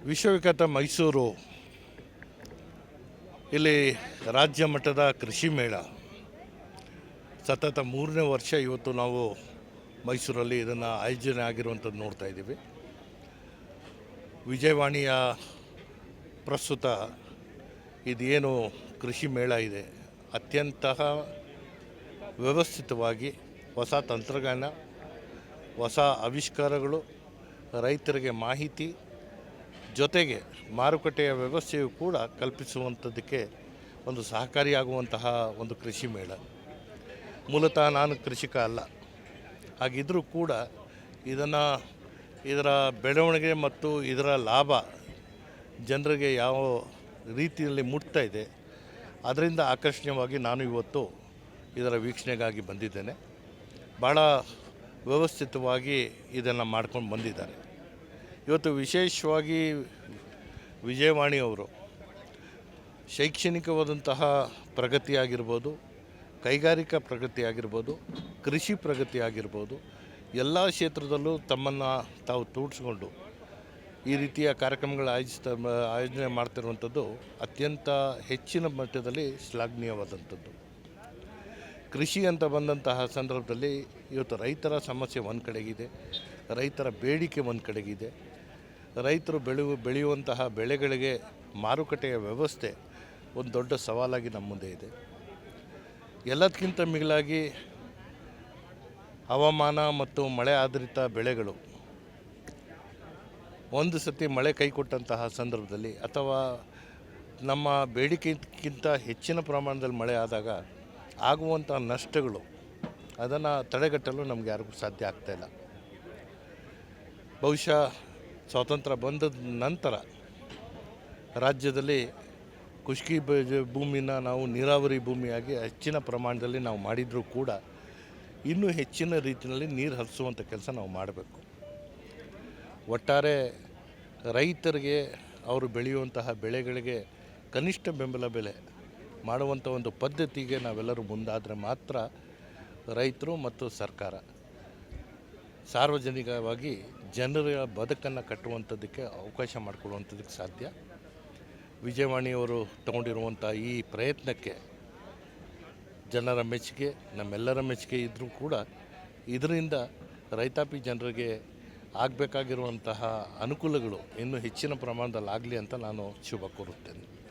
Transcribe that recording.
ವಿಶ್ವವಿಖ್ಯಾತ ಮೈಸೂರು ಇಲ್ಲಿ ರಾಜ್ಯ ಮಟ್ಟದ ಕೃಷಿ ಮೇಳ ಸತತ 3ನೇ ವರ್ಷ ಇವತ್ತು ನಾವು ಮೈಸೂರಲ್ಲಿ ಇದನ್ನು ಆಯೋಜನೆ ಆಗಿರುವಂಥದ್ದು ನೋಡ್ತಾ ಇದ್ದೀವಿ. ವಿಜಯವಾಣಿಯ ಪ್ರಸ್ತುತ ಇದೇನು ಕೃಷಿ ಮೇಳ ಇದೆ ಅತ್ಯಂತ ವ್ಯವಸ್ಥಿತವಾಗಿ ಹೊಸ ತಂತ್ರಜ್ಞಾನ, ಹೊಸ ಆವಿಷ್ಕಾರಗಳು, ರೈತರಿಗೆ ಮಾಹಿತಿ ಜೊತೆಗೆ ಮಾರುಕಟ್ಟೆಯ ವ್ಯವಸ್ಥೆಯು ಕೂಡ ಕಲ್ಪಿಸುವಂಥದ್ದಕ್ಕೆ ಒಂದು ಸಹಕಾರಿಯಾಗುವಂತಹ ಒಂದು ಕೃಷಿ ಮೇಳ. ಮೂಲತಃ ನಾನು ಕೃಷಿಕ ಅಲ್ಲ, ಹಾಗಿದ್ದರೂ ಕೂಡ ಇದರ ಬೆಳವಣಿಗೆ ಮತ್ತು ಇದರ ಲಾಭ ಜನರಿಗೆ ಯಾವ ರೀತಿಯಲ್ಲಿ ಮುಟ್ತಾ ಇದೆ ಅದರಿಂದ ಆಕರ್ಷಣೀಯವಾಗಿ ನಾನು ಇವತ್ತು ಇದರ ವೀಕ್ಷಣೆಗಾಗಿ ಬಂದಿದ್ದೇನೆ. ಭಾಳ ವ್ಯವಸ್ಥಿತವಾಗಿ ಇದನ್ನು ಮಾಡ್ಕೊಂಡು ಬಂದಿದ್ದಾರೆ. ಇವತ್ತು ವಿಶೇಷವಾಗಿ ವಿಜಯವಾಣಿಯವರು ಶೈಕ್ಷಣಿಕವಾದಂತಹ ಪ್ರಗತಿ ಆಗಿರ್ಬೋದು, ಕೈಗಾರಿಕಾ ಪ್ರಗತಿ ಆಗಿರ್ಬೋದು, ಕೃಷಿ ಪ್ರಗತಿ ಆಗಿರ್ಬೋದು, ಎಲ್ಲ ಕ್ಷೇತ್ರದಲ್ಲೂ ತಮ್ಮನ್ನು ತಾವು ತೋರಿಸ್ಕೊಂಡು ಈ ರೀತಿಯ ಕಾರ್ಯಕ್ರಮಗಳು ಆಯೋಜನೆ ಮಾಡ್ತಿರುವಂಥದ್ದು ಅತ್ಯಂತ ಹೆಚ್ಚಿನ ಮಟ್ಟದಲ್ಲಿ ಶ್ಲಾಘನೀಯವಾದಂಥದ್ದು. ಕೃಷಿ ಅಂತ ಬಂದಂತಹ ಸಂದರ್ಭದಲ್ಲಿ ಇವತ್ತು ರೈತರ ಸಮಸ್ಯೆ ಒಂದು ಕಡೆಗಿದೆ, ರೈತರ ಬೇಡಿಕೆ ಒಂದು ಕಡೆಗಿದೆ, ರೈತರು ಬೆಳೆಯುವಂತಹ ಬೆಳೆಗಳಿಗೆ ಮಾರುಕಟ್ಟೆಯ ವ್ಯವಸ್ಥೆ ಒಂದು ದೊಡ್ಡ ಸವಾಲಾಗಿ ನಮ್ಮ ಮುಂದೆ ಇದೆ. ಎಲ್ಲದಕ್ಕಿಂತ ಮಿಗಿಲಾಗಿ ಹವಾಮಾನ ಮತ್ತು ಮಳೆ ಆಧಾರಿತ ಬೆಳೆಗಳು ಒಂದು ಸತಿ ಮಳೆ ಕೈ ಕೊಟ್ಟಂತಹ ಸಂದರ್ಭದಲ್ಲಿ ಅಥವಾ ನಮ್ಮ ಬೇಡಿಕೆಗಿಂತ ಹೆಚ್ಚಿನ ಪ್ರಮಾಣದಲ್ಲಿ ಮಳೆ ಆದಾಗ ಆಗುವಂಥ ನಷ್ಟಗಳು ಅದನ್ನು ತಡೆಗಟ್ಟಲು ನಮಗೆ ಯಾರಿಗೂ ಸಾಧ್ಯ ಆಗ್ತಾಯಿಲ್ಲ. ಬಹುಶಃ ಸ್ವಾತಂತ್ರ್ಯ ಬಂದ ನಂತರ ರಾಜ್ಯದಲ್ಲಿ ಖುಷ್ಕಿ ಭೂಮಿನ ನಾವು ನೀರಾವರಿ ಭೂಮಿಯಾಗಿ ಹೆಚ್ಚಿನ ಪ್ರಮಾಣದಲ್ಲಿ ನಾವು ಮಾಡಿದರೂ ಕೂಡ ಇನ್ನೂ ಹೆಚ್ಚಿನ ರೀತಿಯಲ್ಲಿ ನೀರು ಹರಿಸುವಂಥ ಕೆಲಸ ನಾವು ಮಾಡಬೇಕು. ಒಟ್ಟಾರೆ ರೈತರಿಗೆ ಅವರು ಬೆಳೆಯುವಂತಹ ಬೆಳೆಗಳಿಗೆ ಕನಿಷ್ಠ ಬೆಂಬಲ ಬೆಲೆ ಮಾಡುವಂಥ ಒಂದು ಪದ್ಧತಿಗೆ ನಾವೆಲ್ಲರೂ ಮುಂದಾದರೆ ಮಾತ್ರ ರೈತರು ಮತ್ತು ಸರ್ಕಾರ ಸಾರ್ವಜನಿಕವಾಗಿ ಜನರ ಬದುಕನ್ನು ಕಟ್ಟುವಂಥದ್ದಕ್ಕೆ ಅವಕಾಶ ಮಾಡಿಕೊಡುವಂಥದ್ದಕ್ಕೆ ಸಾಧ್ಯ. ವಿಜಯವಾಣಿಯವರು ತಗೊಂಡಿರುವಂಥ ಈ ಪ್ರಯತ್ನಕ್ಕೆ ಜನರ ಮೆಚ್ಚುಗೆ, ನಮ್ಮೆಲ್ಲರ ಮೆಚ್ಚುಗೆ ಇದ್ದರೂ ಕೂಡ ಇದರಿಂದ ರೈತಾಪಿ ಜನರಿಗೆ ಆಗಬೇಕಾಗಿರುವಂತಹ ಅನುಕೂಲಗಳು ಇನ್ನೂ ಹೆಚ್ಚಿನ ಪ್ರಮಾಣದಲ್ಲಿ ಆಗಲಿ ಅಂತ ನಾನು ಶುಭ ಕೋರುತ್ತೇನೆ.